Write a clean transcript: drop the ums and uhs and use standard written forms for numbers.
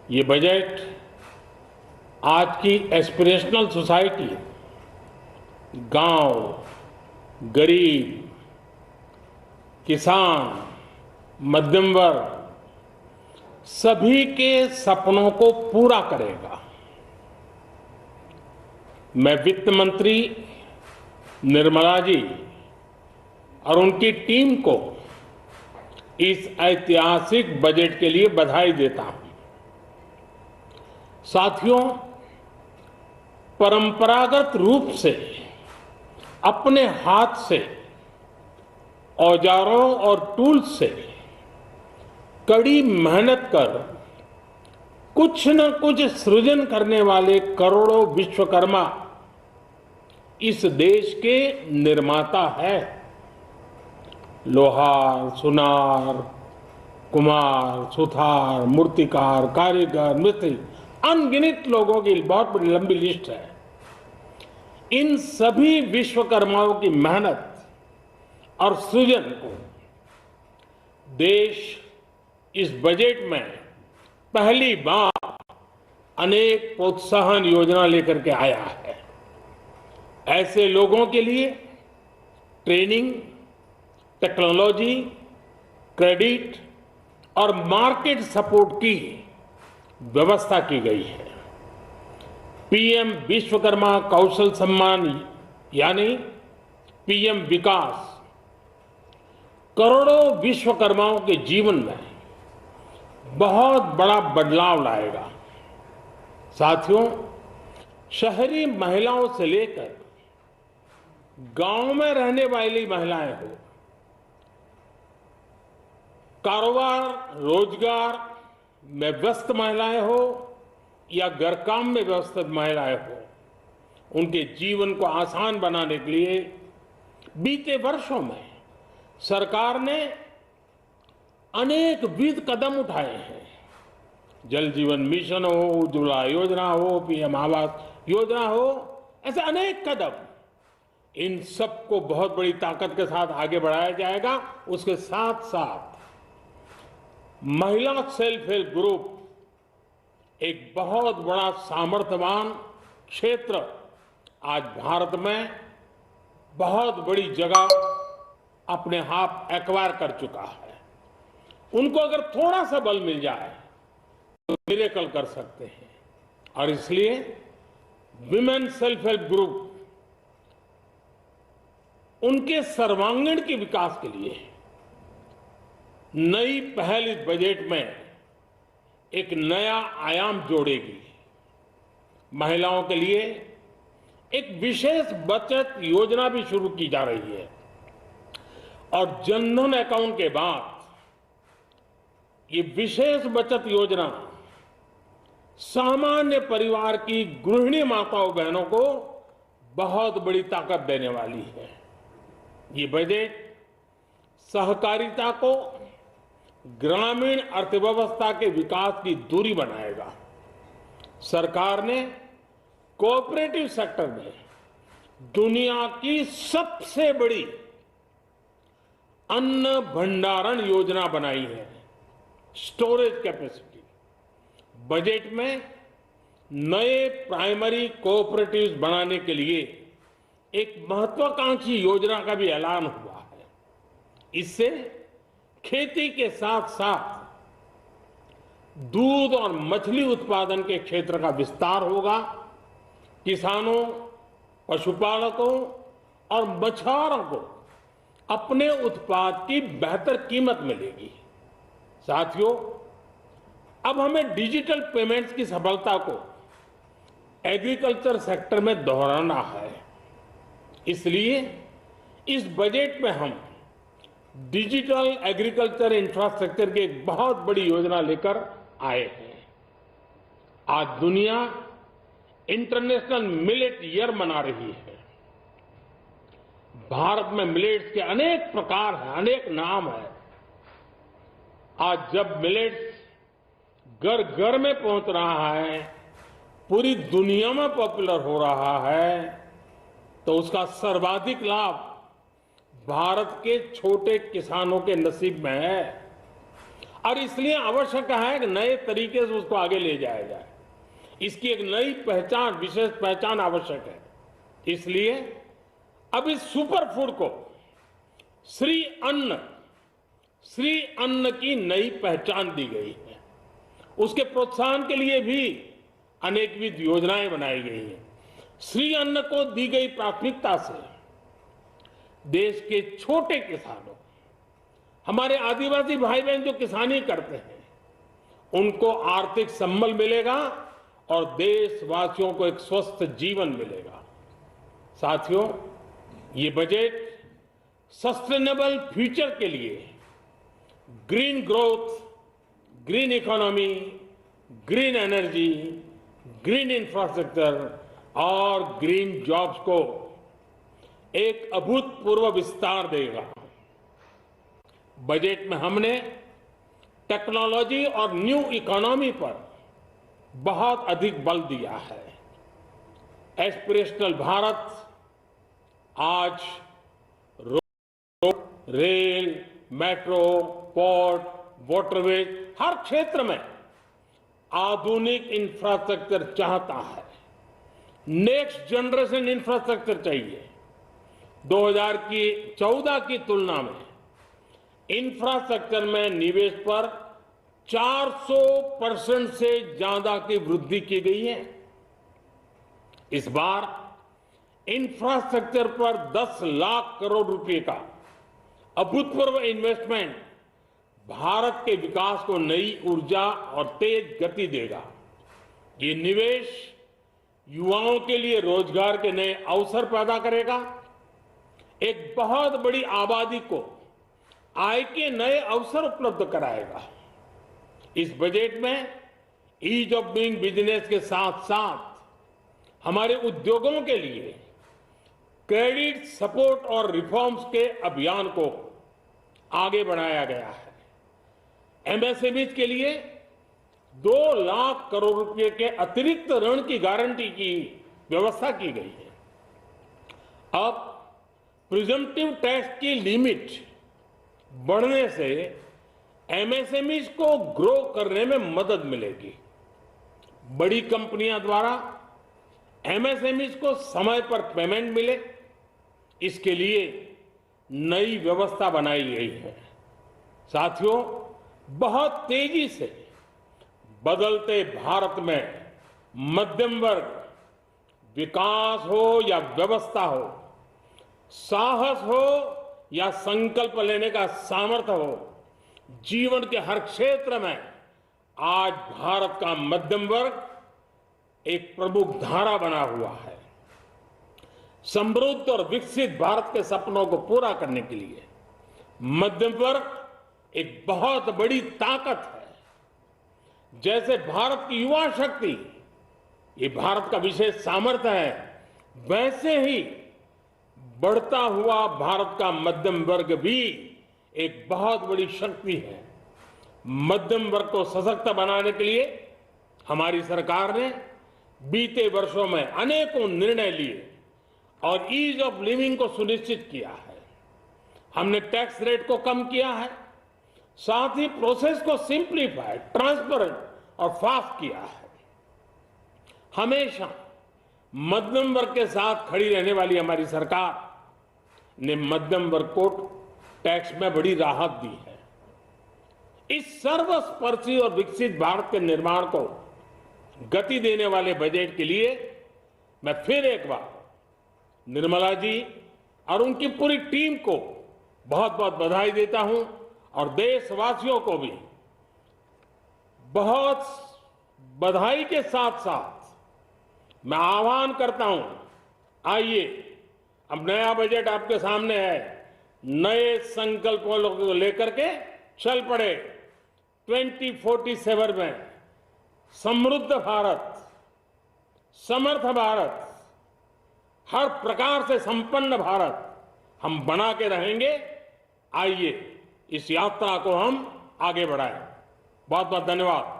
ये बजट आज की एस्पिरेशनल सोसाइटी, गांव, गरीब, किसान, मध्यम वर्ग, सभी के सपनों को पूरा करेगा। मैं वित्त मंत्री निर्मला जी और उनकी टीम को इस ऐतिहासिक बजट के लिए बधाई देता हूं। साथियों, परंपरागत रूप से अपने हाथ से औजारों और टूल्स से कड़ी मेहनत कर कुछ न कुछ सृजन करने वाले करोड़ों विश्वकर्मा इस देश के निर्माता है। लोहार, सुनार, कुम्हार, सुथार, मूर्तिकार, कारीगर, मिस्त्री, अनगिनत लोगों की बहुत बड़ी लंबी लिस्ट है। इन सभी विश्वकर्माओं की मेहनत और सृजन को देश इस बजट में पहली बार अनेक प्रोत्साहन योजना लेकर के आया है। ऐसे लोगों के लिए ट्रेनिंग, टेक्नोलॉजी, क्रेडिट और मार्केट सपोर्ट की व्यवस्था की गई है। पीएम विश्वकर्मा कौशल सम्मान यानी पीएम विकास करोड़ों विश्वकर्माओं के जीवन में बहुत बड़ा बदलाव लाएगा। साथियों, शहरी महिलाओं से लेकर गांव में रहने वाली महिलाएं हो, कारोबार रोजगार में व्यस्त महिलाएं हो या घर काम में व्यस्त महिलाएं हो, उनके जीवन को आसान बनाने के लिए बीते वर्षों में सरकार ने अनेक विध कदम उठाए हैं। जल जीवन मिशन हो, उज्ज्वला योजना हो, पीएम आवास योजना हो, ऐसे अनेक कदम। इन सबको बहुत बड़ी ताकत के साथ आगे बढ़ाया जाएगा। उसके साथ साथ महिला सेल्फ हेल्प ग्रुप एक बहुत बड़ा सामर्थ्यवान क्षेत्र आज भारत में बहुत बड़ी जगह अपने आप एक्वायर कर चुका है। उनको अगर थोड़ा सा बल मिल जाए तो मिरेकल कर सकते हैं। और इसलिए विमेन सेल्फ हेल्प ग्रुप उनके सर्वांगीण के विकास के लिए नई पहल इस बजट में एक नया आयाम जोड़ेगी। महिलाओं के लिए एक विशेष बचत योजना भी शुरू की जा रही है और जनधन अकाउंट के बाद ये विशेष बचत योजना सामान्य परिवार की गृहिणी माताओं बहनों को बहुत बड़ी ताकत देने वाली है। ये बजट सहकारिता को ग्रामीण अर्थव्यवस्था के विकास की दूरी बनाएगा। सरकार ने कोऑपरेटिव सेक्टर में दुनिया की सबसे बड़ी अन्न भंडारण योजना बनाई है, स्टोरेज कैपेसिटी। बजट में नए प्राइमरी कोऑपरेटिव्स बनाने के लिए एक महत्वाकांक्षी योजना का भी ऐलान हुआ है। इससे खेती के साथ साथ दूध और मछली उत्पादन के क्षेत्र का विस्तार होगा। किसानों, पशुपालकों और मछुआरों को अपने उत्पाद की बेहतर कीमत मिलेगी। साथियों, अब हमें डिजिटल पेमेंट्स की सफलता को एग्रीकल्चर सेक्टर में दोहराना है। इसलिए इस बजट में हम डिजिटल एग्रीकल्चर इंफ्रास्ट्रक्चर की एक बहुत बड़ी योजना लेकर आए हैं। आज दुनिया इंटरनेशनल मिलेट ईयर मना रही है। भारत में मिलेट्स के अनेक प्रकार हैं, अनेक नाम है। आज जब मिलेट्स घर घर में पहुंच रहा है, पूरी दुनिया में पॉपुलर हो रहा है, तो उसका सर्वाधिक लाभ भारत के छोटे किसानों के नसीब में है। और इसलिए आवश्यक है कि नए तरीके से उसको आगे ले जाया जाए। इसकी एक नई पहचान, विशेष पहचान आवश्यक है। इसलिए अब इस सुपर फूड को श्री अन्न की नई पहचान दी गई है। उसके प्रोत्साहन के लिए भी अनेकविध योजनाएं बनाई गई हैं। श्री अन्न को दी गई प्राथमिकता से देश के छोटे किसानों, हमारे आदिवासी भाई बहन जो किसानी करते हैं, उनको आर्थिक संबल मिलेगा और देशवासियों को एक स्वस्थ जीवन मिलेगा। साथियों, ये बजट सस्टेनेबल फ्यूचर के लिए green growth, green economy, green energy, green infrastructure और ग्रीन जॉब्स को एक अभूतपूर्व विस्तार देगा। बजट में हमने टेक्नोलॉजी और न्यू इकोनॉमी पर बहुत अधिक बल दिया है। एस्पिरेशनल भारत आज road, rail, metro, port, waterways, हर क्षेत्र में आधुनिक इंफ्रास्ट्रक्चर चाहता है। नेक्स्ट जनरेशन इंफ्रास्ट्रक्चर चाहिए। 2014 की तुलना में इंफ्रास्ट्रक्चर में निवेश पर 400% से ज्यादा की वृद्धि की गई है। इस बार इंफ्रास्ट्रक्चर पर 10 लाख करोड़ रुपए का अभूतपूर्व इन्वेस्टमेंट भारत के विकास को नई ऊर्जा और तेज गति देगा। ये निवेश युवाओं के लिए रोजगार के नए अवसर पैदा करेगा, एक बहुत बड़ी आबादी को आय के नए अवसर उपलब्ध कराएगा। इस बजट में ईज ऑफ डूइंग बिजनेस के साथ साथ हमारे उद्योगों के लिए क्रेडिट सपोर्ट और रिफॉर्म्स के अभियान को आगे बढ़ाया गया है। एमएसएमई के लिए 2 लाख करोड़ रुपए के अतिरिक्त ऋण की गारंटी की व्यवस्था की गई है। अब प्रिजम्पटिव टैक्स की लिमिट बढ़ने से एमएसएमई को ग्रो करने में मदद मिलेगी। बड़ी कंपनियां द्वारा एमएसएमई को समय पर पेमेंट मिले, इसके लिए नई व्यवस्था बनाई गई है। साथियों, बहुत तेजी से बदलते भारत में मध्यम वर्ग, विकास हो या व्यवस्था हो, साहस हो या संकल्प लेने का सामर्थ्य हो, जीवन के हर क्षेत्र में आज भारत का मध्यम वर्ग एक प्रमुख धारा बना हुआ है। समृद्ध और विकसित भारत के सपनों को पूरा करने के लिए मध्यम वर्ग एक बहुत बड़ी ताकत है। जैसे भारत की युवा शक्ति ये भारत का विशेष सामर्थ्य है, वैसे ही बढ़ता हुआ भारत का मध्यम वर्ग भी एक बहुत बड़ी शक्ति है। मध्यम वर्ग को सशक्त बनाने के लिए हमारी सरकार ने बीते वर्षों में अनेकों निर्णय लिए और ईज ऑफ लिविंग को सुनिश्चित किया है। हमने टैक्स रेट को कम किया है, साथ ही प्रोसेस को सिंप्लीफाई, ट्रांसपेरेंट और फास्ट किया है। हमेशा मध्यम वर्ग के साथ खड़ी रहने वाली हमारी सरकार ने मध्यम वर्ग को टैक्स में बड़ी राहत दी है। इस सर्वस्पर्शी और विकसित भारत के निर्माण को गति देने वाले बजट के लिए मैं फिर एक बार निर्मला जी और उनकी पूरी टीम को बहुत बहुत बधाई देता हूं और देशवासियों को भी बहुत बधाई के साथ साथ मैं आह्वान करता हूं, आइए अब नया बजट आपके सामने है, नए संकल्पों को लेकर के चल पड़े। 2047 में समृद्ध भारत, समर्थ भारत, हर प्रकार से संपन्न भारत हम बना के रहेंगे। आइए इस यात्रा को हम आगे बढ़ाएं। बहुत बहुत धन्यवाद।